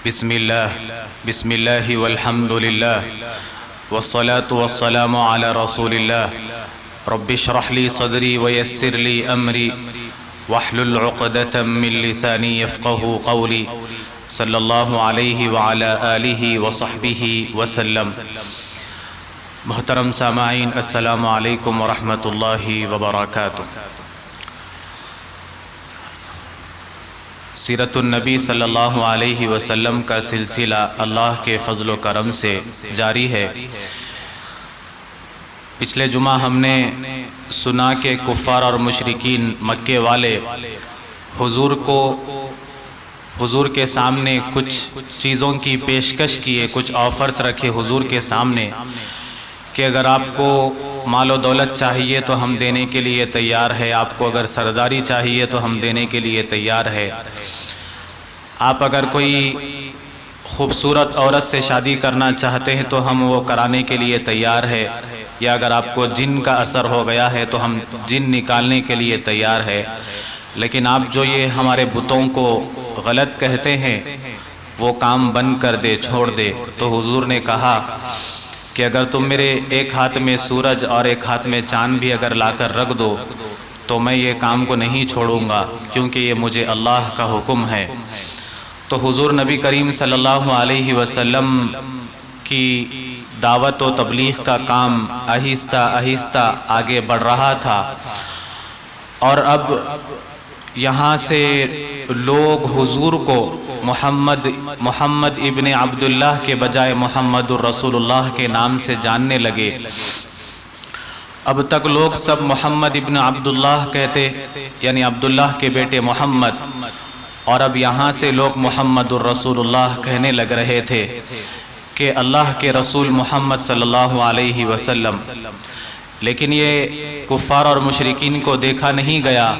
بسم اللہ والحمد للہ والصلاة والسلام علی رسول اللہ رب اشرح لی صدری ویسر لی امری واحلل عقدۃ من لسانی یفقہوا قولی صلی اللہ علیہ وعلی آلہ وصحبہ وسلم۔ محترم سامعین، السلام علیکم ورحمۃ اللہ وبرکاتہ۔ سیرت النبی صلی اللہ علیہ وسلم کا سلسلہ اللہ کے فضل و کرم سے جاری ہے۔ پچھلے جمعہ ہم نے سنا کہ کفار اور مشرکین مکے والے حضور کے سامنے کچھ چیزوں کی پیشکش کیے، کچھ آفرز رکھے حضور کے سامنے کہ اگر آپ کو مال و دولت چاہیے تو ہم دینے کے لیے تیار ہے، آپ کو اگر سرداری چاہیے تو ہم دینے کے لیے تیار ہے، آپ اگر کوئی خوبصورت عورت سے شادی کرنا چاہتے ہیں تو ہم وہ کرانے کے لیے تیار ہے، یا اگر آپ کو جن کا اثر ہو گیا ہے تو ہم جن نکالنے کے لیے تیار ہے، لیکن آپ جو یہ ہمارے بتوں کو غلط کہتے ہیں وہ کام بند کر دے، چھوڑ دے۔ تو حضور نے کہا کہ اگر تم میرے ایک ہاتھ میں سورج اور ایک ہاتھ میں چاند بھی اگر لا کر رکھ دو تو میں یہ کام کو نہیں چھوڑوں گا، کیونکہ یہ مجھے اللہ کا حکم ہے۔ تو حضور نبی کریم صلی اللہ علیہ وسلم کی دعوت و تبلیغ کا کام آہستہ آہستہ آگے بڑھ رہا تھا، اور اب یہاں سے لوگ حضور کو محمد ابن عبداللہ کے بجائے محمد الرسول اللہ کے نام سے جاننے لگے۔ اب تک لوگ سب محمد ابن عبداللہ کہتے، یعنی عبداللہ کے بیٹے محمد، اور اب یہاں سے لوگ محمد الرسول اللہ کہنے لگ رہے تھے کہ اللہ کے رسول محمد صلی اللہ علیہ وسلم۔ لیکن یہ کفار اور مشرکین کو دیکھا نہیں گیا،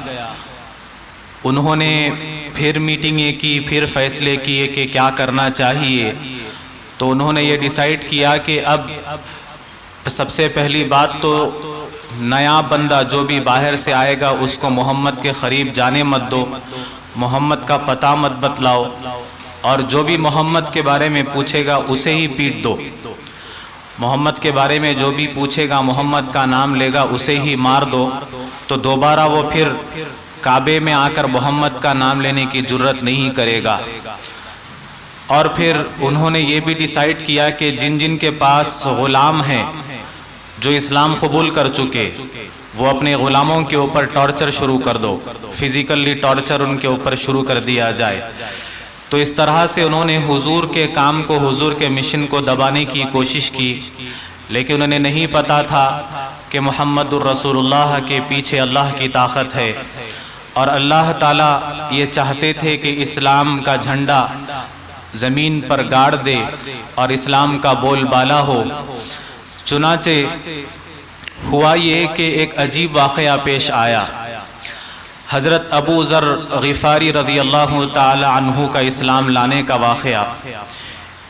انہوں نے پھر میٹنگیں کی، پھر فیصلے کیے کہ کیا کرنا چاہیے۔ تو انہوں نے یہ ڈیسائیڈ کیا کہ اب سب سے پہلی بات تو نیا بندہ جو بھی باہر سے آئے گا اس کو محمد کے قریب جانے مت دو، محمد کا پتہ مت بتلاؤ، اور جو بھی محمد کے بارے میں پوچھے گا اسے ہی پیٹ دو۔ محمد کے بارے میں جو بھی پوچھے گا، محمد کا نام لے گا، اسے ہی مار دو، تو دوبارہ وہ پھر کعبے میں آ کر محمد کا نام لینے کی جرت نہیں کرے گا۔ اور پھر انہوں نے یہ بھی ڈیسائیڈ کیا کہ جن جن کے پاس غلام ہیں جو اسلام قبول کر چکے، وہ اپنے غلاموں کے اوپر ٹارچر شروع کر دو، فزیکلی ٹارچر ان کے اوپر شروع کر دیا جائے۔ تو اس طرح سے انہوں نے حضور کے کام کو، حضور کے مشن کو دبانے کی کوشش کی، لیکن انہیں نہیں پتا تھا کہ محمد الرسول اللہ کے پیچھے اللہ کی طاقت ہے، اور اللہ تعالیٰ یہ چاہتے تھے کہ اسلام کا جھنڈا زمین پر گاڑ دے اور اسلام کا بول بالا ہو۔ چنانچہ ہوا یہ کہ ایک عجیب واقعہ پیش آیا۔ حضرت ابو ذر غفاری رضی اللہ تعالی عنہ کا اسلام لانے کا واقعہ۔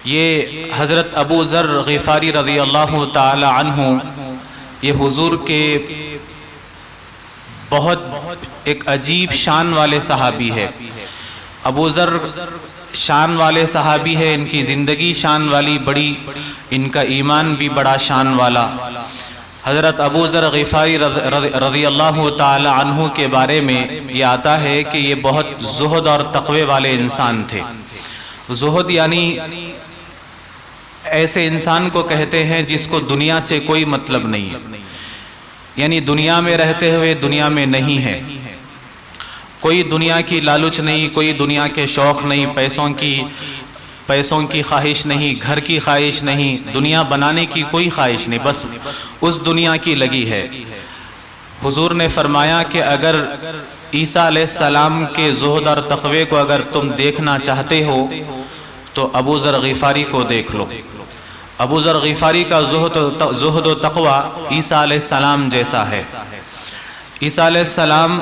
یہ حضرت ابو ذر غفاری رضی اللہ تعالی عنہ یہ حضور کے بہت ایک عجیب شان والے صحابی ہے۔ ابو ذر شان والے صحابی ہے، ان کی زندگی شان والی، بڑی ان کا ایمان بھی بڑا شان والا۔ حضرت ابو ذر غفاری رضی اللہ تعالی عنہ کے بارے میں یہ آتا ہے کہ یہ بہت زہد اور تقوی والے انسان تھے۔ زہد یعنی ایسے انسان کو کہتے ہیں جس کو دنیا سے کوئی مطلب نہیں ہے، یعنی دنیا میں رہتے ہوئے دنیا میں نہیں ہے، کوئی دنیا کی لالچ نہیں، کوئی دنیا کے شوق نہیں، پیسوں کی خواہش نہیں، گھر کی خواہش نہیں، دنیا بنانے کی کوئی خواہش نہیں، بس اس دنیا کی لگی ہے۔ حضور نے فرمایا کہ اگر عیسیٰ علیہ السلام کے زہد اور تقوی کو اگر تم دیکھنا چاہتے ہو تو ابو ذر غفاری کو دیکھ لو۔ ابو ذر غفاری کا زہد و تقوی عیسیٰ علیہ السلام جیسا ہے۔ عیسیٰ علیہ السلام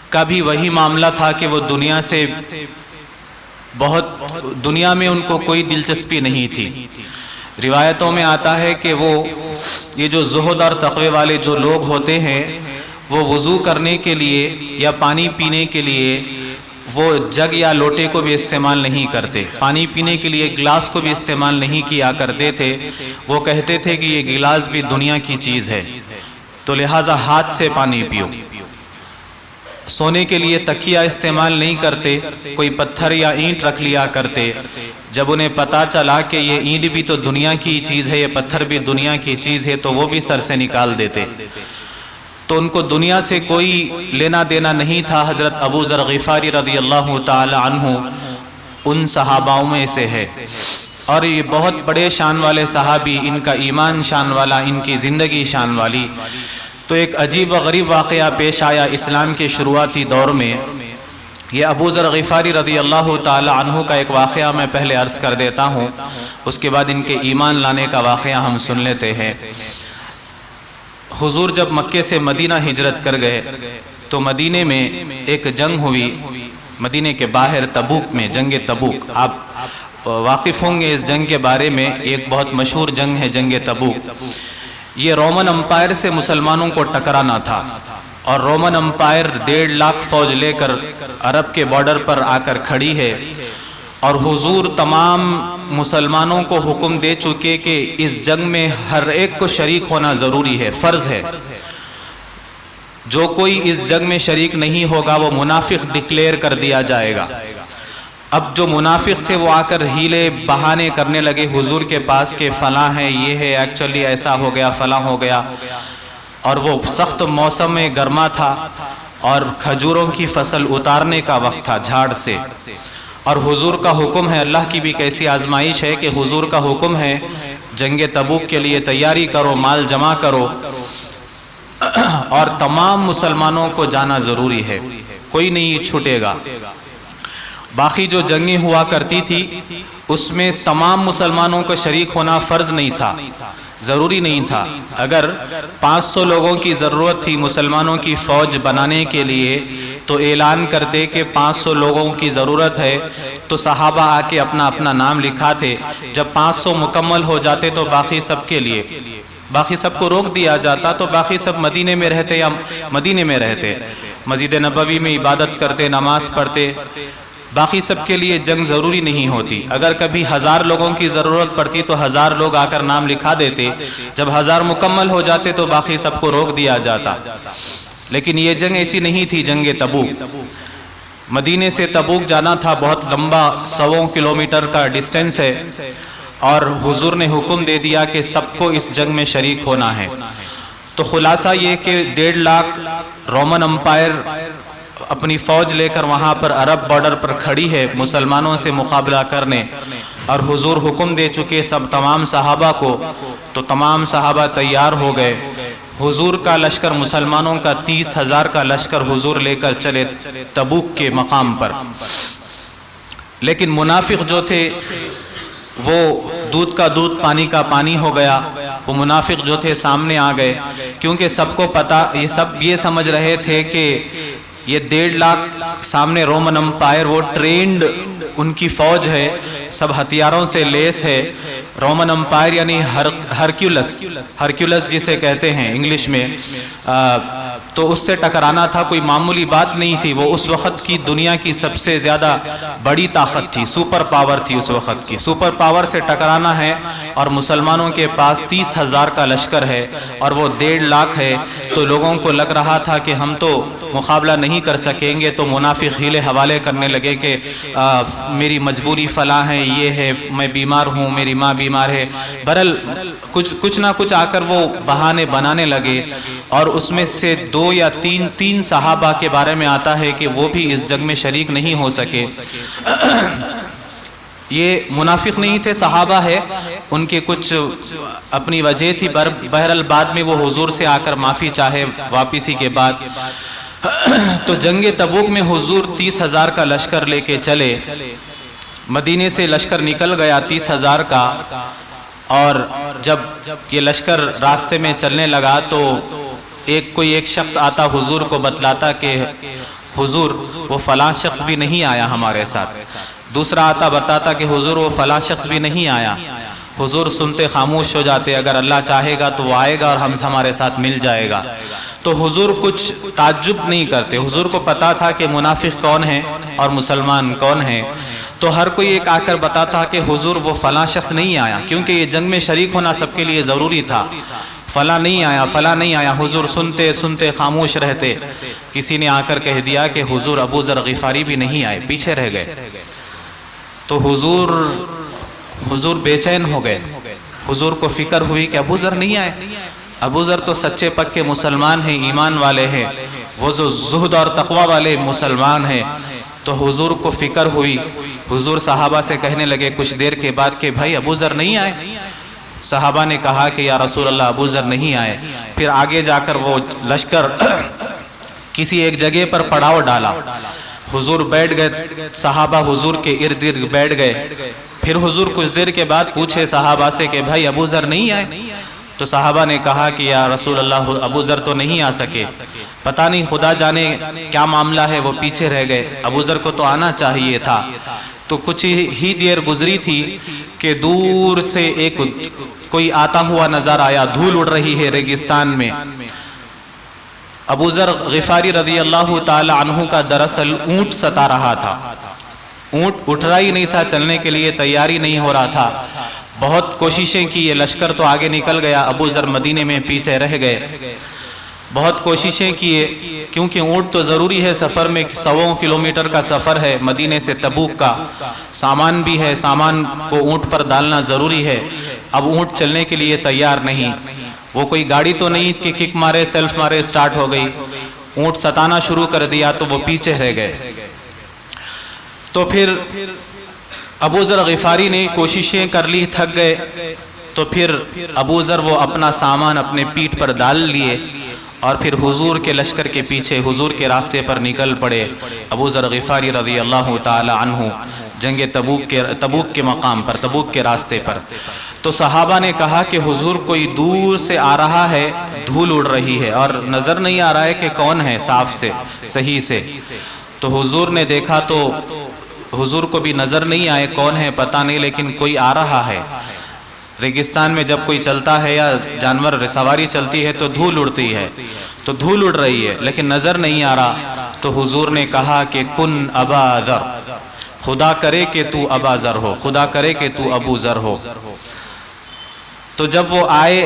کا بھی وہی معاملہ تھا کہ وہ دنیا میں ان کو کوئی دلچسپی نہیں تھی۔ روایتوں میں آتا ہے کہ یہ جو زہد اور تقوی والے جو لوگ ہوتے ہیں وہ وضو کرنے کے لیے یا پانی پینے کے لیے وہ جگ یا لوٹے کو بھی استعمال نہیں کرتے، پانی پینے کے لیے گلاس کو بھی استعمال نہیں کیا کرتے تھے۔ وہ کہتے تھے کہ یہ گلاس بھی دنیا کی چیز ہے، تو لہٰذا ہاتھ سے پانی پیو۔ سونے کے لیے تکیہ استعمال نہیں کرتے، کوئی پتھر یا اینٹ رکھ لیا کرتے۔ جب انہیں پتا چلا کہ یہ اینٹ بھی تو دنیا کی چیز ہے، یہ پتھر بھی دنیا کی چیز ہے، تو وہ بھی سر سے نکال دیتے۔ تو ان کو دنیا سے کوئی لینا دینا نہیں تھا۔ حضرت ابو ذر غفاری رضی اللہ تعالی عنہ ان صحاباؤں میں سے ہے، اور یہ بہت بڑے شان والے صحابی، ان کا ایمان شان والا، ان کی زندگی شان والی۔ تو ایک عجیب و غریب واقعہ پیش آیا اسلام کے شروعاتی دور میں۔ یہ ابو ذر غفاری رضی اللہ تعالی عنہ کا ایک واقعہ میں پہلے عرض کر دیتا ہوں، اس کے بعد ان کے ایمان لانے کا واقعہ ہم سن لیتے ہیں۔ حضور جب مکے سے مدینہ ہجرت کر گئے تو مدینے میں ایک جنگ ہوئی، مدینے کے باہر تبوک میں، جنگ تبوک۔ آپ واقف ہوں گے اس جنگ کے بارے میں، ایک بہت مشہور جنگ ہے جنگ تبوک۔ یہ رومن امپائر سے مسلمانوں کو ٹکرانا تھا، اور رومن امپائر 1.5 لاکھ فوج لے کر عرب کے بارڈر پر آ کر کھڑی ہے، اور حضور تمام مسلمانوں کو حکم دے چکے کہ اس جنگ میں ہر ایک کو شریک ہونا ضروری ہے، فرض ہے۔ جو کوئی اس جنگ میں شریک نہیں ہوگا وہ منافق ڈکلیئر کر دیا جائے گا۔ اب جو منافق تھے وہ آ کر ہیلے بہانے کرنے لگے حضور کے پاس کہ فلاں ہے، یہ ہے، ایکچولی ایسا ہو گیا، فلاں ہو گیا۔ اور وہ سخت موسم گرما تھا، اور کھجوروں کی فصل اتارنے کا وقت تھا جھاڑ سے، اور حضور کا حکم ہے، اللہ کی بھی کیسی آزمائش ہے کہ حضور کا حکم ہے جنگ تبوک کے لیے تیاری کرو، مال جمع کرو، اور تمام مسلمانوں کو جانا ضروری ہے، کوئی نہیں چھوٹے گا۔ باقی جو جنگیں ہوا کرتی تھی اس میں تمام مسلمانوں کو شریک ہونا فرض نہیں تھا، ضروری نہیں تھا۔ اگر 500 لوگوں کی ضرورت تھی مسلمانوں کی فوج بنانے کے لیے تو اعلان کرتے کہ 500 لوگوں کی ضرورت ہے، تو صحابہ آ کے اپنا اپنا نام لکھاتے۔ جب 500 مکمل ہو جاتے تو باقی سب کے لیے، باقی سب کو روک دیا جاتا، تو باقی سب مدینے میں رہتے یا مدینے میں رہتے، مسجد نبوی میں عبادت کرتے، نماز پڑھتے۔ باقی سب کے لیے جنگ ضروری نہیں ہوتی۔ اگر کبھی 1000 لوگوں کی ضرورت پڑتی تو 1000 لوگ آ کر نام لکھا دیتے، جب 1000 مکمل ہو جاتے تو باقی سب کو روک دیا جاتا۔ لیکن یہ جنگ ایسی نہیں تھی، جنگ تبوک۔ مدینے سے تبوک جانا تھا، بہت لمبا 100 کلومیٹر کا ڈسٹینس ہے، اور حضور نے حکم دے دیا کہ سب کو اس جنگ میں شریک ہونا ہے۔ تو خلاصہ یہ کہ 1.5 لاکھ رومن امپائر اپنی فوج لے کر وہاں پر عرب بارڈر پر کھڑی ہے مسلمانوں سے مقابلہ کرنے، اور حضور حکم دے چکے سب تمام صحابہ کو، تو تمام صحابہ تیار ہو گئے۔ حضور کا لشکر، مسلمانوں کا 30,000 کا لشکر حضور لے کر چلے تبوک کے مقام پر۔ لیکن منافق جو تھے وہ دودھ کا دودھ پانی کا پانی ہو گیا، وہ منافق جو تھے سامنے آ گئے، کیونکہ سب کو پتا، یہ سب یہ سمجھ رہے تھے کہ یہ 1.5 لاکھ سامنے رومن امپائر، وہ ٹرینڈ ان کی فوج ہے، سب ہتھیاروں سے لیس ہے۔ رومن امپائر یعنی ہرکیولس جسے کہتے ہیں انگلش میں، تو اس سے ٹکرانا تھا، کوئی معمولی بات نہیں تھی۔ وہ اس وقت کی دنیا کی سب سے زیادہ بڑی طاقت تھی، سپر پاور تھی اس وقت کی۔ سپر پاور سے ٹکرانا ہے، اور مسلمانوں کے پاس 30,000 کا لشکر ہے اور وہ 1.5 لاکھ ہے، تو لوگوں کو لگ رہا تھا کہ ہم تو مقابلہ نہیں کر سکیں گے۔ تو منافق ہیلے حوالے کرنے لگے کہ میری مجبوری فلاں ہے، یہ ہے، میں بیمار ہوں، میری ماں بیمار ہے، برل کچھ نہ کچھ آ کر وہ بہانے بنانے لگے۔ اور اس میں سے 2 یا 3 صحابہ کے بارے میں آتا ہے کہ وہ بھی اس جنگ میں شریک نہیں ہو سکے۔ یہ منافق نہیں تھے، صحابہ ہے، ان کے کچھ اپنی وجہ تھی، بہرحال بعد میں وہ حضور سے آ کر معافی چاہے واپسی کے بعد۔ تو جنگ تبوک میں حضور 30,000 کا لشکر لے کے چلے، مدینے سے لشکر نکل گیا 30,000 کا، اور جب یہ لشکر راستے میں چلنے لگا تو کوئی ایک شخص آتا حضور کو بتلاتا کہ حضور وہ فلاں شخص بھی نہیں آیا ہمارے ساتھ۔ دوسرا آتا بتاتا کہ حضور وہ فلاں شخص بھی نہیں آیا۔ حضور سنتے خاموش ہو جاتے، اگر اللہ چاہے گا تو وہ آئے گا اور ہمارے ساتھ مل جائے گا۔ تو حضور کچھ تعجب نہیں کرتے، حضور کو پتا تھا کہ منافق کون ہیں، اور مسلمان کون ہیں، تو ہر کوئی ایک آ کر بتاتا کہ حضور وہ فلاں شخص نہیں آیا، کیونکہ یہ جنگ میں شریک ہونا سب کے لیے ضروری تھا، فلاں نہیں آیا، فلاں نہیں آیا۔ حضور سنتے سنتے خاموش رہتے۔ کسی نے آ کر کہہ دیا کہ حضور ابو ذر غفاری بھی نہیں آئے، پیچھے رہ گئے۔ تو حضور بے چین ہو گئے۔ حضور کو فکر ہوئی کہ ابو ذر نہیں آئے، ابو ذر تو سچے پکے مسلمان ہیں، ایمان والے ہیں، وہ جو زہد اور تقوی والے مسلمان ہیں۔ تو حضور کو فکر ہوئی، حضور صحابہ سے کہنے لگے کچھ دیر کے بعد کہ بھائی ابو ذر نہیں آئے۔ صحابہ نے کہا کہ یا رسول اللہ ابو ذر نہیں آئے۔ پھر آگے جا کر وہ لشکر کسی ایک جگہ پر پڑاؤ ڈالا، حضور بیٹھ گئے، صحابہ حضور کے ارد گرد بیٹھ گئے۔ پھر حضور کچھ دیر کے بعد پوچھے صحابہ سے کہ بھائی ابو ذر نہیں آئے؟ تو صحابہ نے کہا کہ یا رسول اللہ ابو ذر تو نہیں آ سکے، پتہ نہیں خدا جانے کیا معاملہ ہے، وہ پیچھے رہ گئے، ابو ذر کو تو آنا چاہیے تھا۔ تو کچھ ہی دیر گزری تھی کہ دور سے ایک کوئی آتا ہوا نظر آیا، دھول اڑ رہی ہے ریگستان میں۔ ابو ذر غفاری رضی اللہ تعالی عنہ کا دراصل اونٹ ستا رہا تھا، اونٹ اٹھ رہا ہی نہیں تھا، چلنے کے لیے تیاری نہیں ہو رہا تھا۔ بہت کوششیں کی، یہ لشکر تو آگے نکل گیا، ابو ذر مدینے میں پیچھے رہ گئے۔ بہت کوششیں کیے، کیونکہ اونٹ تو ضروری ہے سفر میں، 100 کلومیٹر کا سفر ہے مدینے سے تبوک کا، سامان بھی ہے، سامان کو اونٹ پر ڈالنا ضروری ہے۔ اب اونٹ چلنے کے لیے تیار نہیں، وہ کوئی گاڑی تو نہیں کہ کک مارے سیلف مارے سٹارٹ ہو گئی، اونٹ ستانا شروع کر دیا تو وہ پیچھے رہ گئے۔ تو پھر ابو ذر غفاری نے کوششیں کر لی، تھک گئے، تو پھر ابو ذر وہ اپنا سامان اپنے پیٹھ پر ڈال لیے اور پھر حضور کے لشکر کے پیچھے حضور کے راستے پر نکل پڑے۔ ابو ذر غفاری رضی اللہ تعالی عنہ جنگ تبوک کے مقام پر، تبوک کے راستے پر۔ تو صحابہ نے کہا کہ حضور کوئی دور سے آ رہا ہے، دھول اڑ رہی ہے اور نظر نہیں آ رہا ہے کہ کون ہے صاف سے صحیح سے۔ تو حضور نے دیکھا تو حضور کو بھی نظر نہیں آئے کون ہے پتہ نہیں، لیکن کوئی آ رہا ہے۔ ریگستان میں جب کوئی چلتا ہے یا جانور سواری چلتی ہے تو دھول اڑتی ہے، تو دھول اڑ رہی ہے لیکن نظر نہیں آ رہا۔ تو حضور نے کہا کہ کن ابا ذر، خدا کرے کہ تو ابا ذر ہو، خدا کرے کہ تو ابو ذر ہو۔ تو جب وہ آئے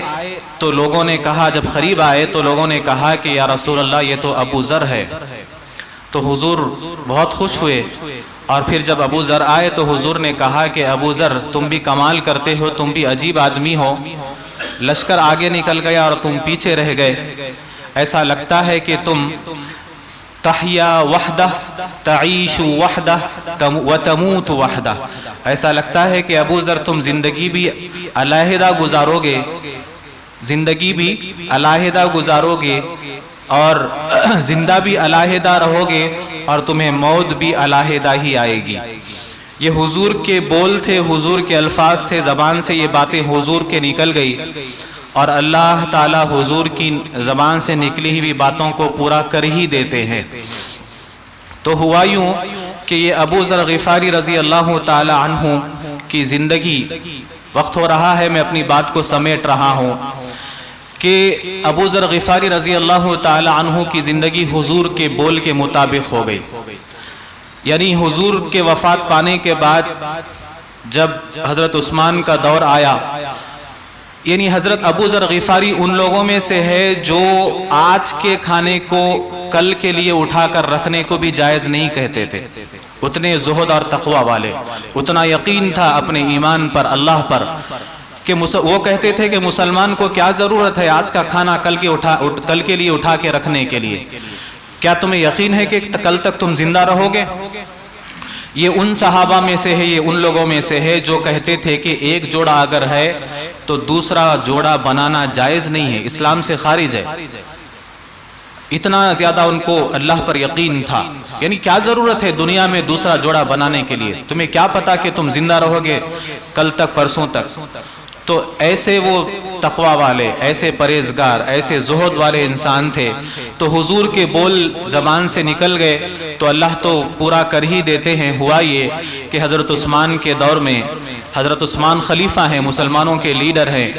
تو لوگوں نے کہا، جب قریب آئے تو لوگوں نے کہا کہ یا رسول اللہ یہ تو ابو ذر ہے۔ تو حضور بہت خوش ہوئے، اور پھر جب ابو ذر آئے تو حضور نے کہا کہ ابو ذر تم بھی کمال کرتے ہو، تم بھی عجیب آدمی ہو، لشکر آگے نکل گیا اور تم پیچھے رہ گئے، ایسا لگتا ہے کہ تم تحیا وحدہ تعیش وحدہ وتموت وحدہ، ایسا لگتا ہے کہ ابو ذر تم زندگی بھی علیحدہ گزارو گے، زندگی بھی علیحدہ گزارو گے اور زندہ بھی علیحدہ رہو گے اور تمہیں موت بھی علیحدہ ہی آئے گی۔ یہ حضور کے بول تھے، حضور کے الفاظ تھے، زبان سے یہ باتیں حضور کے نکل گئی، اور اللہ تعالی حضور کی زبان سے نکلی ہوئی باتوں کو پورا کر ہی دیتے ہیں۔ تو ہوا یوں کہ یہ ابو ذر غفاری رضی اللہ تعالی عنہ کی زندگی، وقت ہو رہا ہے میں اپنی بات کو سمیٹ رہا ہوں، کہ ابو ذر غفاری رضی اللہ تعالی عنہ کی زندگی حضور کے بول کے مطابق ہو گئی۔ یعنی حضور کے وفات پانے کے بعد جب حضرت عثمان کا دور آیا، یعنی حضرت ابو ذر غفاری ان لوگوں میں سے ہے جو آج کے کھانے کو کل کے لیے اٹھا کر رکھنے کو بھی جائز نہیں کہتے تھے، اتنے زہد اور تقوی والے، اتنا یقین تھا اپنے ایمان پر، اللہ پر، کہ وہ کہتے تھے کہ مسلمان کو کیا ضرورت ہے آج کا کھانا کل کے لیے اٹھا کے رکھنے کے لیے، کیا تمہیں یقین ہے کہ کل تک تم زندہ رہو گے؟ یہ ان صحابہ میں سے ہے، یہ ان لوگوں میں سے ہے جو کہتے تھے کہ ایک جوڑا اگر ہے تو دوسرا جوڑا بنانا جائز نہیں ہے، اسلام سے خارج ہے۔ اتنا زیادہ ان کو اللہ پر یقین تھا، یعنی کیا ضرورت ہے دنیا میں دوسرا جوڑا بنانے کے لیے، تمہیں کیا پتا کہ تم زندہ رہو گے کل تک پرسوں تک۔ تو ایسے وہ تقوی والے، ایسے پرہیزگار، ایسے زہد والے انسان تھے، تو حضور کے بول زبان سے نکل گئے تو اللہ تو پورا کر ہی دیتے ہیں۔ ہوا یہ کہ حضرت عثمان کے دور میں، حضرت عثمان خلیفہ ہیں، مسلمانوں کے لیڈر ہیں،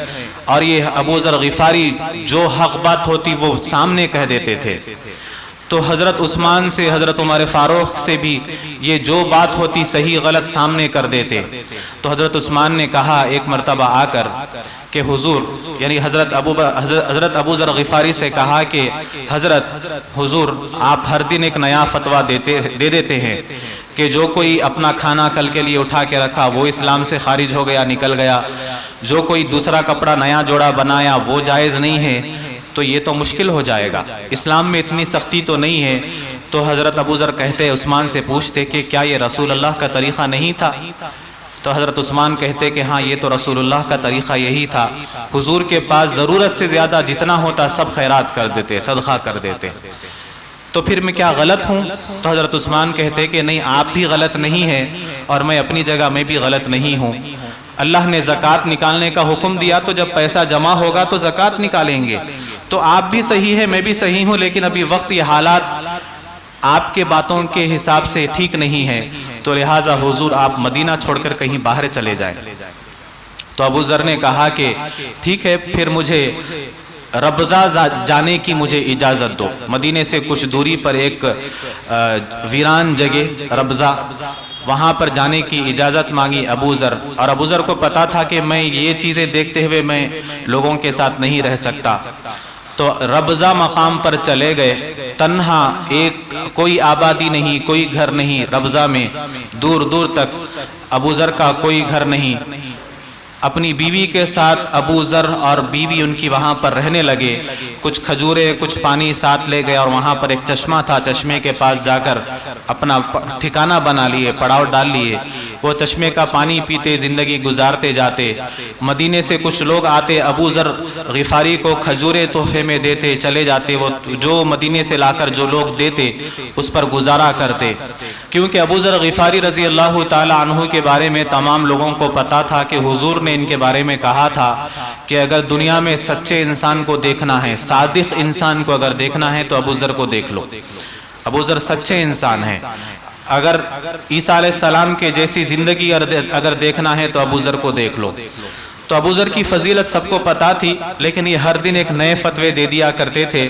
اور یہ ابو ذر غفاری جو حق بات ہوتی وہ سامنے کہہ دیتے تھے، تو حضرت عثمان سے حضرت عمر فاروق سے بھی یہ جو بات ہوتی صحیح غلط سامنے کر دیتے. تو حضرت عثمان نے کہا ایک مرتبہ آ کر کہ حضور، یعنی حضرت ابو ذر غفاری سے کہا کہ حضرت حضور آپ ہر دن ایک نیا فتویٰ دے دیتے ہیں کہ جو کوئی اپنا کھانا کل کے لیے اٹھا کے رکھا وہ اسلام سے خارج ہو گیا، نکل گیا، جو کوئی دوسرا کپڑا نیا جوڑا بنایا وہ جائز نہیں ہے، تو یہ تو مشکل ہو جائے گا، اسلام میں اتنی سختی تو نہیں ہے. تو حضرت ابو ذر کہتے عثمان سے پوچھتے کہ کیا یہ رسول اللہ کا طریقہ نہیں تھا؟ تو حضرت عثمان کہتے کہ ہاں یہ تو رسول اللہ کا طریقہ یہی تھا، حضور کے پاس ضرورت سے زیادہ جتنا ہوتا سب خیرات کر دیتے، صدقہ کر دیتے، تو پھر میں کیا غلط ہوں؟ تو حضرت عثمان کہتے کہ نہیں، آپ بھی غلط نہیں ہیں اور میں اپنی جگہ میں بھی غلط نہیں ہوں. اللہ نے زکوٰۃ نکالنے کا حکم دیا، تو جب پیسہ جمع ہوگا تو زکوٰۃ نکالیں گے. تو آپ بھی صحیح ہے، میں بھی صحیح ہوں، لیکن ابھی وقت یہ حالات آپ کے باتوں کے حساب سے ٹھیک نہیں ہے، تو لہٰذا حضور آپ مدینہ چھوڑ کر کہیں باہر چلے جائیں. تو ابو ذر نے کہا کہ ٹھیک ہے، پھر مجھے ربضہ جانے کی مجھے اجازت دو. مدینے سے کچھ دوری پر ایک ویران جگہ ربضہ، وہاں پر جانے کی اجازت مانگی ابو ذر. اور ابو ذر کو پتا تھا کہ میں یہ چیزیں دیکھتے ہوئے میں لوگوں کے ساتھ نہیں رہ سکتا. تو ربضہ مقام پر چلے گئے، تنہا، ایک کوئی آبادی نہیں، کوئی گھر نہیں، ربضہ میں دور دور تک ابو ذر کا کوئی گھر نہیں. اپنی بیوی کے ساتھ ابو ذر اور بیوی ان کی وہاں پر رہنے لگے. کچھ کھجورے کچھ پانی ساتھ لے گئے، اور وہاں پر ایک چشمہ تھا، چشمے کے پاس جا کر اپنا ٹھکانہ بنا لیے، پڑاؤ ڈال لیے. وہ چشمے کا پانی پیتے زندگی گزارتے جاتے. مدینے سے کچھ لوگ آتے، ابو ذر غفاری کو کھجورے تحفے میں دیتے، چلے جاتے. وہ جو مدینے سے لا کر جو لوگ دیتے اس پر گزارا کرتے، کیونکہ ابو ذر غفاری رضی اللہ تعالی عنہ کے بارے میں تمام لوگوں کو پتا تھا کہ حضور نے ان کے بارے میں کہا تھا کہ اگر دنیا میں سچے انسان کو دیکھنا ہے، صادق انسان کو اگر دیکھنا ہے تو ابو ذر کو دیکھ لو. ابو ذر سچے انسان ہیں. اگر عیسیٰ علیہ السلام کے جیسی زندگی اگر دیکھنا ہے تو ابو ذر کو دیکھ لو. تو ابو ذر کی فضیلت سب کو پتا تھی، لیکن یہ ہر دن ایک نئے فتوے دے دیا کرتے تھے.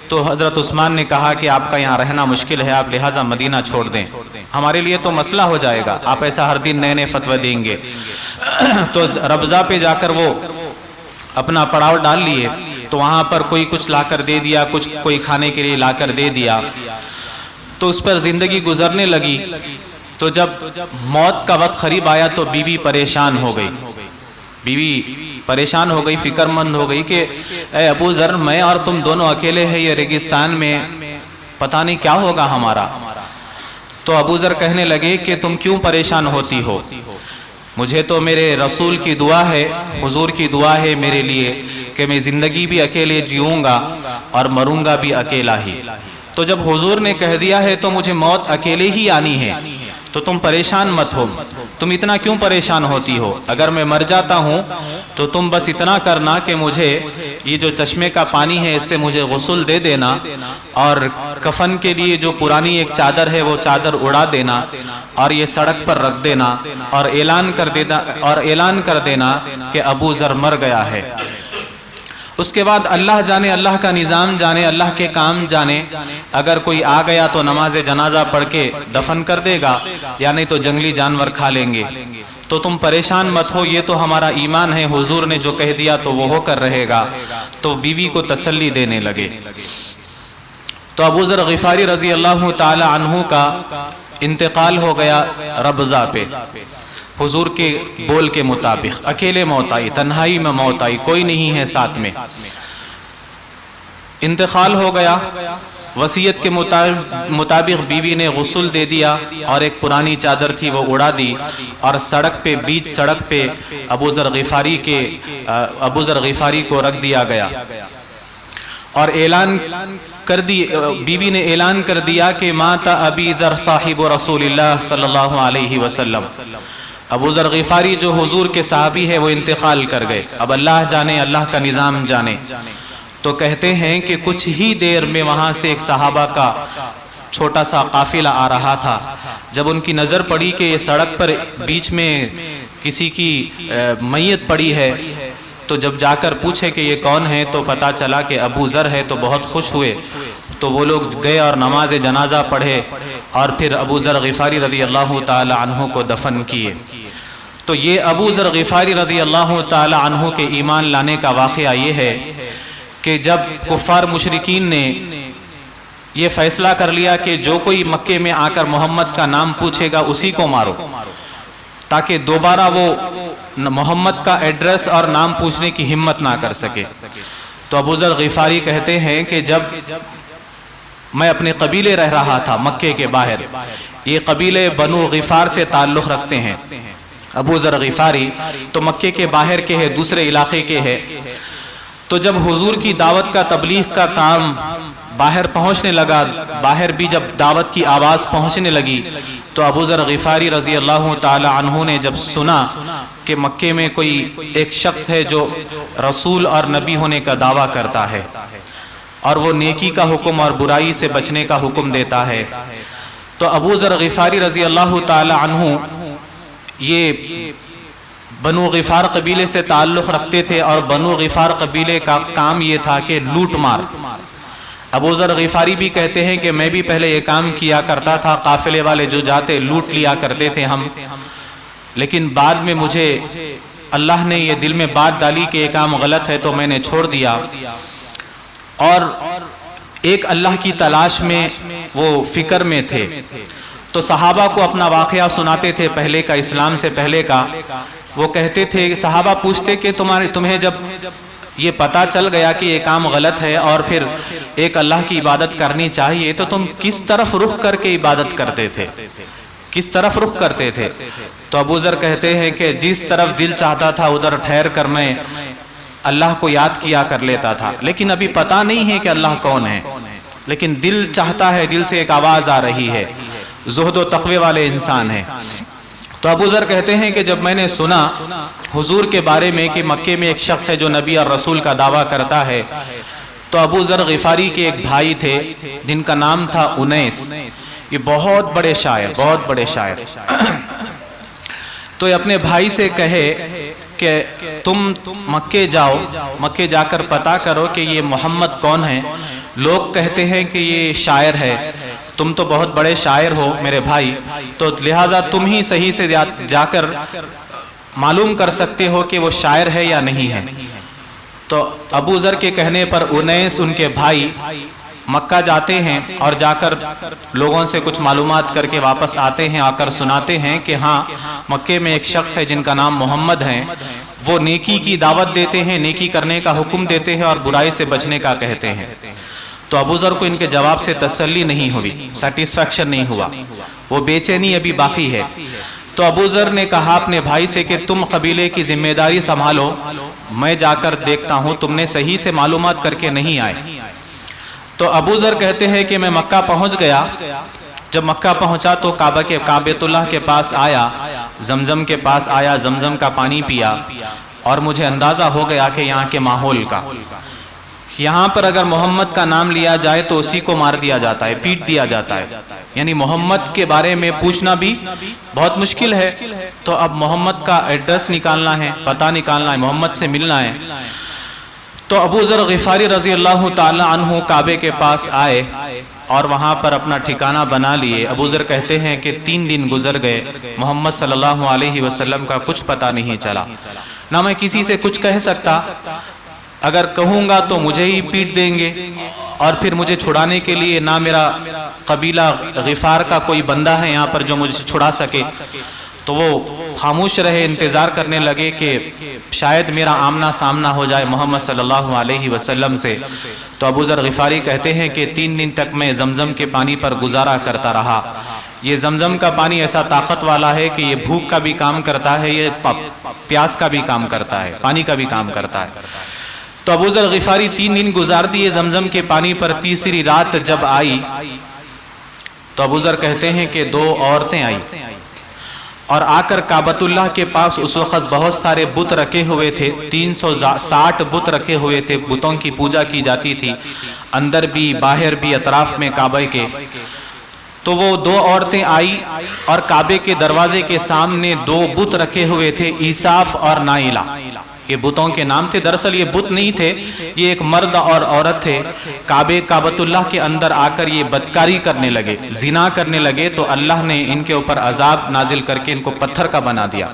تو حضرت عثمان نے کہا کہ آپ کا یہاں رہنا مشکل ہے، آپ لہٰذا مدینہ چھوڑ دیں، ہمارے لیے تو مسئلہ ہو جائے گا، آپ ایسا ہر دن نئے نئے فتوے دیں گے. تو ربضہ پہ جا کر وہ اپنا پڑاؤ ڈال لیے. تو وہاں پر کوئی کچھ لا کر دے دیا، کچھ کوئی کھانے کے لیے لا کر دے دیا. تو اس پر زندگی گزرنے لگی. تو جب موت کا وقت قریب آیا تو بیوی پریشان ہو گئی. بیوی پریشان ہو گئی، فکر مند ہو گئی کہ اے ابو ذر، میں اور تم دونوں اکیلے ہیں یہ ریگستان میں، پتہ نہیں کیا ہوگا ہمارا. تو ابو ذر کہنے لگے کہ تم کیوں پریشان ہوتی ہو؟ مجھے تو میرے رسول کی دعا ہے، حضور کی دعا ہے میرے لیے کہ میں زندگی بھی اکیلے جیوں گا اور مروں گا بھی اکیلا ہی. تو جب حضور نے کہہ دیا ہے تو مجھے موت اکیلے ہی آنی ہے، تو تم پریشان مت ہو. تم اتنا کیوں پریشان ہوتی ہو؟ اگر میں مر جاتا ہوں تو تم بس اتنا کرنا کہ مجھے یہ جو چشمے کا پانی ہے اس سے مجھے غسل دے دینا، اور کفن کے لیے جو پرانی ایک چادر ہے وہ چادر اڑا دینا، اور یہ سڑک پر رکھ دینا، اور اعلان کر دینا کہ ابو ذر مر گیا ہے. اس کے بعد اللہ جانے، اللہ کا نظام جانے، اللہ کے کام جانے. اگر کوئی آ گیا تو نماز جنازہ پڑھ کے دفن کر دے گا، یا نہیں تو جنگلی جانور کھا لیں گے. تو تم پریشان مت ہو، یہ تو ہمارا ایمان ہے، حضور نے جو کہہ دیا تو وہ ہو کر رہے گا. تو بیوی کو تسلی دینے لگے. تو ابو ذر غفاری رضی اللہ تعالی عنہ کا انتقال ہو گیا ربضہ پہ. حضور کے بول کے مطابق اکیلے موت آئی، تنہائی میں موت آئی، کوئی نہیں ہے ساتھ میں. انتقال ہو گیا. وصیت کے مطابق بیوی نے غسل دے دیا، اور ایک پرانی چادر تھی وہ اڑا دی، اور سڑک پہ، بیچ سڑک پہ ابو ذر غفاری کو رکھ دیا گیا. اور بیوی نے اعلان کر دیا کہ مات ابی ذر صاحب رسول اللہ صلی اللہ علیہ وسلم. ابو ذر غفاری جو حضور کے صحابی ہے وہ انتقال کر گئے. اب اللہ جانے، اللہ کا نظام جانے. تو کہتے ہیں کہ کچھ ہی دیر میں وہاں سے ایک صحابہ کا چھوٹا سا قافلہ آ رہا تھا. جب ان کی نظر پڑی کہ یہ سڑک پر بیچ میں کسی کی میت پڑی ہے، تو جب جا کر پوچھے کہ یہ کون ہے تو پتا چلا کہ ابو ذر ہے. تو بہت خوش ہوئے، تو وہ لوگ گئے اور نماز جنازہ پڑھے اور پھر ابو ذر غفاری رضی اللہ تعالی عنہ کو دفن کیے۔ تو یہ ابو ذر غفاری رضی اللہ تعالی عنہ کے ایمان لانے کا واقعہ یہ ہے کہ جب کفار مشرکین نے یہ فیصلہ کر لیا کہ جو کوئی مکے میں آ کر محمد کا نام پوچھے گا اسی کو مارو، تاکہ دوبارہ وہ محمد کا ایڈریس اور نام پوچھنے کی ہمت نہ کر سکے، تو ابو ذر غفاری کہتے ہیں کہ جب میں اپنے قبیلے رہ رہا تھا مکے کے باہر، یہ قبیلے بنو غفار سے تعلق رکھتے ہیں، ابو ذر غفاری تو مکے کے باہر کے ہے، دوسرے علاقے کے ہے، تو جب حضور کی دعوت کا تبلیغ کا کام باہر پہنچنے لگا، باہر بھی جب دعوت کی آواز پہنچنے لگی، تو ابو ذر غفاری رضی اللہ تعالی عنہ نے جب سنا کہ مکے میں کوئی ایک شخص ہے جو رسول اور نبی ہونے کا دعویٰ کرتا ہے اور وہ نیکی کا حکم اور برائی سے بچنے کا حکم دیتا ہے، تو ابو ذر غفاری رضی اللہ تعالی عنہ یہ بنو غفار قبیلے سے تعلق رکھتے تھے، اور بنو غفار قبیلے کا کام یہ تھا کہ لوٹ مار۔ ابو ذر غفاری بھی کہتے ہیں کہ میں بھی پہلے یہ کام کیا کرتا تھا، قافلے والے جو جاتے لوٹ لیا کرتے تھے ہم، لیکن بعد میں مجھے اللہ نے یہ دل میں بات ڈالی کہ یہ کام غلط ہے تو میں نے چھوڑ دیا، اور ایک اللہ کی تلاش میں وہ فکر میں تھے، تو صحابہ کو اپنا واقعہ سناتے تھے پہلے کا، اسلام سے پہلے کا۔ وہ کہتے تھے، صحابہ پوچھتے کہ تمہیں جب یہ پتا چل گیا کہ یہ کام غلط ہے اور پھر ایک اللہ کی عبادت کرنی چاہیے، تو تم کس طرف رخ کر کے عبادت کرتے تھے، کس طرف رخ کرتے تھے؟ تو ابو ذر کہتے ہیں کہ جس طرف دل چاہتا تھا ادھر ٹھہر کر میں اللہ کو یاد کیا کر لیتا تھا، لیکن ابھی پتا نہیں ہے کہ اللہ کون ہے، لیکن دل چاہتا ہے، دل سے ایک آواز آ رہی ہے، زہد و تقوی والے انسان ہیں۔ تو ابو ذر کہتے ہیں کہ جب میں نے سنا حضور کے بارے میں کہ مکے میں ایک شخص ہے جو نبی اور رسول کا دعویٰ کرتا ہے، تو ابو ذر غفاری کے ایک بھائی تھے جن کا نام تھا انیس، یہ بہت بڑے شاعر تو یہ اپنے بھائی سے کہے کہ تم مکے جاؤ، مکے جا کر پتا کرو کہ یہ محمد کون ہے، لوگ کہتے ہیں کہ یہ شاعر ہے، تم تو بہت بڑے شاعر ہو میرے بھائی، تو لہٰذا تم ہی صحیح سے جا کر معلوم کر سکتے ہو کہ وہ شاعر ہے یا نہیں ہے۔ تو ابو ذر کے کہنے پر انیس ان کے بھائی مکہ جاتے ہیں اور جا کر لوگوں سے کچھ معلومات کر کے واپس آتے ہیں، آ کر سناتے ہیں کہ ہاں مکے میں ایک شخص ہے جن کا نام محمد ہے، وہ نیکی کی دعوت دیتے ہیں، نیکی کرنے کا حکم دیتے ہیں اور برائی سے بچنے کا کہتے ہیں۔ تو ابو ذر کو ان کے جواب سے تسلی نہیں ہوئی، سیٹسفیکشن نہیں ہوا، وہ بے چینی ابھی باقی ہے۔ تو ابو ذر نے کہا اپنے بھائی سے کہ تم قبیلے کی ذمہ داری سنبھالو، میں جا کر دیکھتا ہوں، تم نے صحیح سے معلومات کر کے نہیں آئے۔ تو ابو ذر کہتے ہیں کہ میں مکہ پہنچ گیا، جب مکہ پہنچا تو کعبۃ اللہ کے پاس آیا، زمزم کے پاس آیا، زمزم کا پانی پیا، اور مجھے اندازہ ہو گیا کہ یہاں کے ماحول کا، یہاں پر اگر محمد کا نام لیا جائے تو اسی کو مار دیا جاتا ہے، پیٹ دیا جاتا ہے، یعنی محمد کے بارے میں پوچھنا بھی بہت مشکل ہے، تو اب محمد کا ایڈریس نکالنا ہے، پتہ نکالنا ہے، محمد سے ملنا ہے۔ تو ابو ذر غفاری رضی اللہ تعالی عنہ کعبے کے پاس آئے اور وہاں پر اپنا ٹھکانہ بنا لیے۔ ابو ذر کہتے ہیں کہ 3 دن گزر گئے، محمد صلی اللہ علیہ وسلم کا کچھ پتہ نہیں چلا، نہ میں کسی سے کچھ کہہ سکتا، اگر کہوں گا تو مجھے ہی پیٹ دیں گے، اور پھر مجھے چھڑانے کے لیے نہ میرا قبیلہ غفار کا کوئی بندہ ہے یہاں پر جو مجھے چھڑا سکے، تو وہ خاموش رہے، انتظار کرنے لگے کہ شاید میرا آمنا سامنا ہو جائے محمد صلی اللہ علیہ وسلم سے۔ تو ابو ذر غفاری کہتے ہیں کہ 3 دن تک میں زمزم کے پانی پر گزارا کرتا رہا۔ یہ زمزم کا پانی ایسا طاقت والا ہے کہ یہ بھوک کا بھی کام کرتا ہے، یہ پیاس کا بھی کام کرتا ہے، پانی کا بھی کام کرتا ہے۔ تو ابو ذر غفاری 3 دن گزار دیے زمزم کے پانی پر۔ تیسری رات جب آئی تو ابو ذر کہتے ہیں کہ 2 عورتیں آئی اور آ کر کعبۃ اللہ کے پاس، اس وقت بہت سارے بت رکھے ہوئے تھے، 360 بت رکھے ہوئے تھے، بتوں کی پوجا کی جاتی تھی، اندر بھی باہر بھی اطراف میں کعبہ کے۔ تو وہ 2 عورتیں آئی اور کعبے کے دروازے کے سامنے 2 بت رکھے ہوئے تھے، عیساف اور نائلہ، یہ بتوں کے نام تھے. دراصل یہ بت نہیں تھے, یہ ایک مرد اور عورت تھے. کعبۃ اللہ کے اندر آ کر یہ بدکاری کرنے لگے, زنا کرنے لگے, تو اللہ نے ان کے اوپر عذاب نازل کر کے ان کو پتھر کا بنا دیا.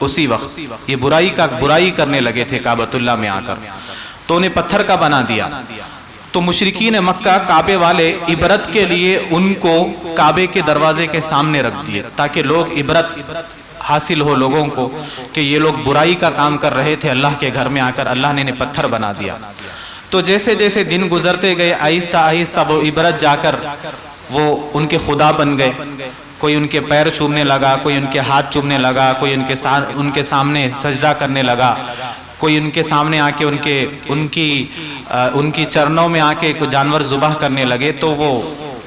اسی وقت یہ برائی کرنے لگے تھے کعبۃ اللہ میں آ کر, تو انہیں پتھر کا بنا دیا. تو مشرکین مکہ کعبے والے عبرت کے لیے ان کو کعبے کے دروازے کے سامنے رکھ دیے, تاکہ لوگ عبرت حاصل ہو لوگوں کو کہ یہ لوگ برائی کا کام کر رہے تھے اللہ کے گھر میں آ کر, اللہ نے انہیں پتھر بنا دیا. تو جیسے جیسے دن گزرتے گئے آہستہ آہستہ وہ عبرت جا کر وہ ان کے خدا بن گئے. کوئی ان کے پیر چومنے لگا, کوئی ان کے ہاتھ چومنے لگا, کوئی ان کے سامنے سجدہ کرنے لگا, کوئی ان کے سامنے آ کے ان کی چرنوں میں آ کے کوئی جانور ذبح کرنے لگے. تو وہ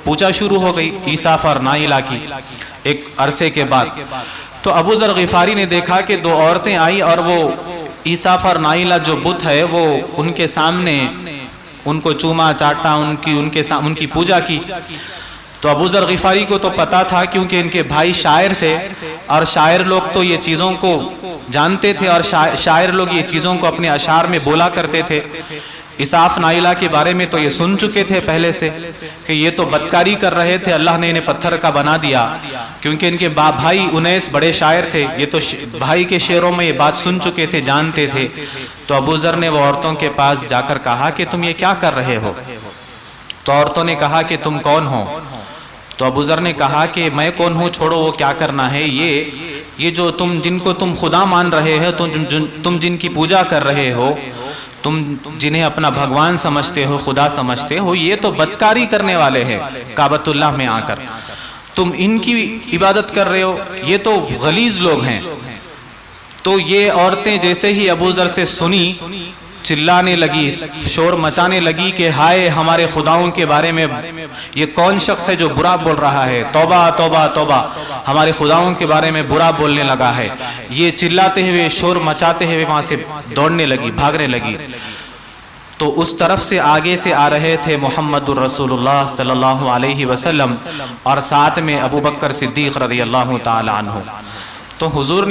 پوچھا شروع ہو گئی عیسیٰ اور نائلہ کی ایک عرصے کے بعد. تو ابو ذر غفاری نے دیکھا کہ دو عورتیں آئی اور وہ عیسیٰ اور نائلہ جو بت ہے وہ ان کے سامنے ان کو چوما چاٹا, ان کی پوجا کی. تو ابو ذر غفاری کو تو پتا تھا, کیونکہ ان کے بھائی شاعر تھے اور شاعر لوگ تو یہ چیزوں کو جانتے تھے, اور شاعر لوگ یہ چیزوں کو اپنے اشعار میں بولا کرتے تھے. عیسیٰ نائلہ کے بارے میں تو یہ سن چکے تھے پہلے سے کہ یہ تو بدکاری کر رہے تھے, اللہ نے انہیں پتھر کا بنا دیا, کیونکہ ان کے بھائی انیس بڑے شاعر تھے. یہ تو بھائی کے شعروں میں یہ بات سن چکے تھے, جانتے تھے. تو ابو ذر نے وہ عورتوں کے پاس جا کر کہا کہ تم یہ کیا کر رہے ہو؟ تو عورتوں نے کہا کہ تم کون ہو؟ تو ابو ذر نے کہا کہ میں کون ہوں چھوڑو, وہ کیا کرنا ہے. یہ جو جن کو تم خدا مان رہے ہو, تم جن کی پوجا کر رہے ہو, تم جنہیں اپنا بھگوان سمجھتے ہو, خدا سمجھتے ہو, یہ تو بدکاری کرنے والے ہیں کعبۃ اللہ میں آ کر. تم ان کی عبادت کر رہے ہو, یہ تو غلیظ لوگ ہیں. تو یہ عورتیں جیسے ہی ابو ذر سے سنی, چلانے لگی, شور مچانے لگی کہ ہائے ہمارے خداؤں کے بارے میں یہ کون شخص ہے جو برا بول رہا ہے, توبہ توبہ توبہ, ہمارے خداؤں کے بارے میں برا بولنے لگا ہے. یہ چلاتے ہوئے شور مچاتے ہوئے وہاں سے دوڑنے لگی, بھاگنے لگی. تو اس طرف سے آگے سے آ رہے تھے محمد الرسول اللہ صلی اللہ علیہ وسلم, اور ساتھ میں ابو بکر صدیق رضی اللہ تعالی عنہ. تو حضور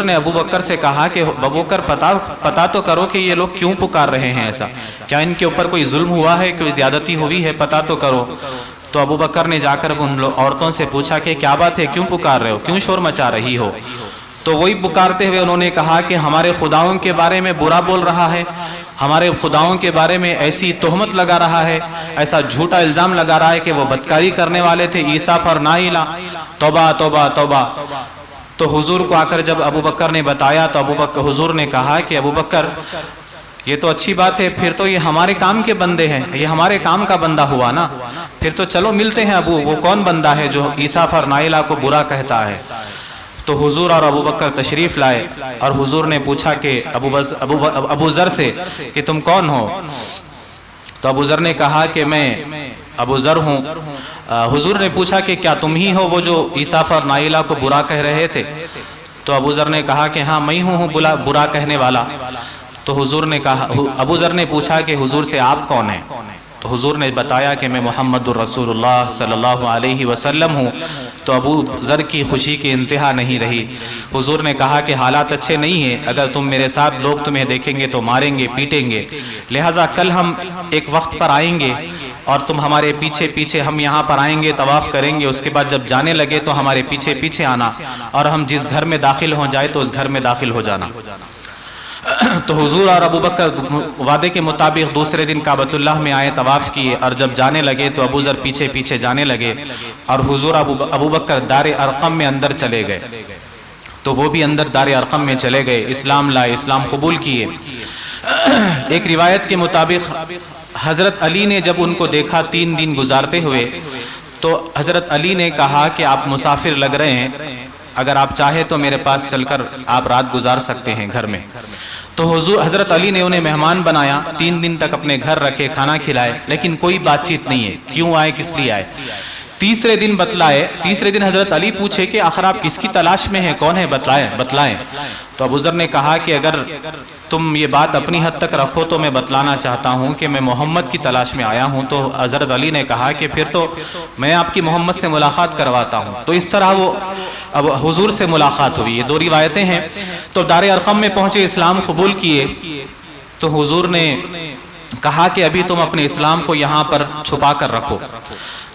نے ابو بکر سے کہا کہ ابو بکر پتا تو کرو کہ یہ لوگ کیوں پکار رہے ہیں ایسا, کیا ان کے اوپر کوئی ظلم ہوا ہے, کوئی زیادتی ہوئی ہے, پتا تو کرو. تو ابو بکر نے جا کر ان عورتوں سے پوچھا کہ کیا بات ہے, کیوں پکار رہے ہو, کیوں شور مچا رہی ہو؟ تو وہی پکارتے ہوئے انہوں نے کہا کہ ہمارے خداؤں کے بارے میں برا بول رہا ہے, ہمارے خداؤں کے بارے میں ایسی تہمت لگا رہا ہے, ایسا جھوٹا الزام لگا رہا ہے کہ وہ بدکاری کرنے والے تھے, عیسیٰ اور نائلہ, توبہ توبہ توبہ. تو حضور کو آ کر جب ابو بکر نے بتایا تو حضور نے کہا کہ ابو بکر یہ تو اچھی بات ہے, پھر تو یہ ہمارے کام کے بندے ہیں, یہ ہمارے کام کا بندہ ہوا نا, پھر تو چلو ملتے ہیں. وہ کون بندہ ہے جو عیسیٰ اور نائلہ کو برا کہتا ہے؟ تو حضور اور ابو بکر تشریف لائے اور حضور نے پوچھا کہ ابو ذر سے کہ تم کون ہو؟ تو ابو ذر نے کہا کہ میں ابو ذر ہوں. حضور نے پوچھا کہ کیا تم ہی ہو وہ جو عیسیٰ اور نائلہ کو برا کہہ رہے تھے؟ تو ابو ذر نے کہا کہ ہاں میں ہوں برا کہنے والا. تو ابو ذر نے پوچھا کہ حضور سے آپ کون ہیں؟ تو حضور نے بتایا کہ میں محمد الرسول اللہ صلی اللہ علیہ وسلم ہوں. تو ابو ذر کی خوشی کی انتہا نہیں رہی. حضور نے کہا کہ حالات اچھے نہیں ہیں, اگر تم میرے ساتھ لوگ تمہیں دیکھیں گے تو ماریں گے, پیٹیں گے, لہٰذا کل ہم ایک وقت پر آئیں گے اور تم ہمارے پیچھے پیچھے, ہم یہاں پر آئیں گے, طواف کریں گے, اس کے بعد جب جانے لگے تو ہمارے پیچھے پیچھے آنا, اور ہم جس گھر میں داخل ہو جائے تو اس گھر میں داخل ہو جانا. تو حضور اور ابو بکر وعدے کے مطابق دوسرے دن کعبۃ اللہ میں آئے, طواف کیے, اور جب جانے لگے تو ابو ذر پیچھے پیچھے جانے لگے, اور حضور ابو بکر دار ارقم میں اندر چلے گئے. تو وہ بھی اندر دار ارقم میں چلے گئے, اسلام لائے, اسلام قبول کیے. ایک روایت کے مطابق حضرت علی نے جب ان کو دیکھا 3 دن گزارتے ہوئے, تو حضرت علی نے کہا کہ آپ مسافر لگ رہے ہیں, اگر آپ چاہیں تو میرے پاس چل کر آپ رات گزار سکتے ہیں گھر میں. تو حضرت علی نے انہیں مہمان بنایا, 3 دن تک اپنے گھر رکھے, کھانا کھلائے, لیکن کوئی بات چیت نہیں ہے, کیوں آئے, کس لیے آئے. تیسرے دن بتلائے. تیسرے دن حضرت علی پوچھے کہ آخر آپ کس کی تلاش میں ہیں, کون ہے, بتلائیں. تو ابو ذر نے کہا کہ اگر تم یہ بات اپنی حد تک رکھو تو میں بتلانا چاہتا ہوں کہ میں محمد کی تلاش میں آیا ہوں. تو حضرت علی نے کہا کہ پھر تو میں آپ کی محمد سے ملاقات کرواتا ہوں. تو اس طرح وہ اب حضور سے ملاقات ہوئی. یہ 2 روایتیں ہیں. تو دار ارقم میں پہنچے, اسلام قبول کیے. تو حضور نے کہا کہ ابھی تم اپنے اسلام کو یہاں پر چھپا کر رکھو.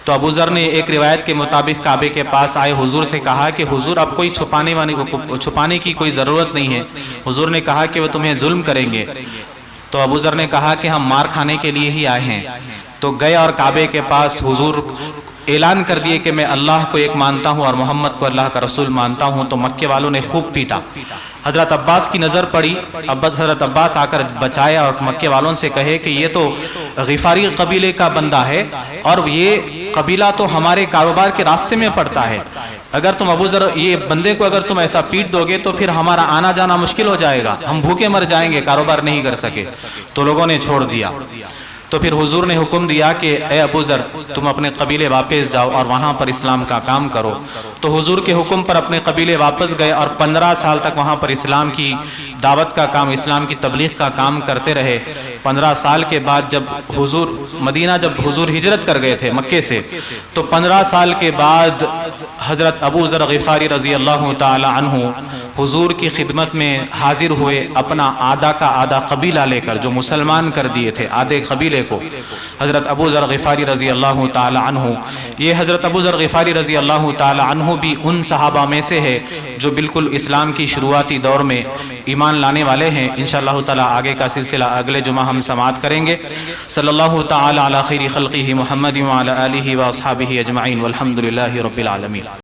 تو ابو ذر نے ایک روایت کے مطابق کعبے کے پاس آئے, حضور سے کہا کہ حضور اب کوئی چھپانے کی کوئی ضرورت نہیں ہے. حضور نے کہا کہ وہ تمہیں ظلم کریں گے. تو ابو ذر نے کہا کہ ہم مار کھانے کے لیے ہی آئے ہیں. تو گئے اور کعبے کے پاس حضور اعلان کر دیے کہ میں اللہ کو ایک مانتا ہوں اور محمد کو اللہ کا رسول مانتا ہوں. تو مکے والوں نے خوب پیٹا. حضرت عباس کی نظر پڑی, حضرت عباس آ کر بچایا اور مکے والوں سے کہے کہ یہ تو غفاری قبیلے کا بندہ ہے اور یہ قبیلہ تو ہمارے کاروبار کے راستے میں پڑتا ہے. اگر تم ابو ذر یہ بندے کو اگر تم ایسا پیٹ دو گے تو پھر ہمارا آنا جانا مشکل ہو جائے گا, ہم بھوکے مر جائیں گے, کاروبار نہیں کر سکے. تو لوگوں نے چھوڑ دیا. تو پھر حضور نے حکم دیا کہ اے ابو ذر تم اپنے قبیلے واپس جاؤ اور وہاں پر اسلام کا کام کرو. تو حضور کے حکم پر اپنے قبیلے واپس گئے اور 15 سال تک وہاں پر اسلام کی دعوت کا کام, اسلام کی تبلیغ کا کام کرتے رہے. 15 سال کے بعد جب حضور ہجرت کر گئے تھے مکے سے, تو 15 سال کے بعد حضرت ابو ذر غفاری رضی اللہ تعالی عنہ حضور کی خدمت میں حاضر ہوئے, اپنا آدھا کا آدھا قبیلہ لے کر, جو مسلمان کر دیے تھے آدھے قبیلے کو. حضرت ابو ذر غفاری رضی اللہ تعالی عنہ, یہ حضرت ابو ذر غفاری رضی اللہ تعالی عنہ بھی ان صحابہ میں سے ہے جو بالکل اسلام کی شروعاتی دور میں ایمان لانے والے ہیں. انشاءاللہ تعالی آگے کا سلسلہ اگلے جمعہ ہم سماعت کریں گے. صلی اللہ تعالی علی خیر خلقہ محمد وعلی آلہ واصحابہ اجمعین والحمد للہ رب العالمین.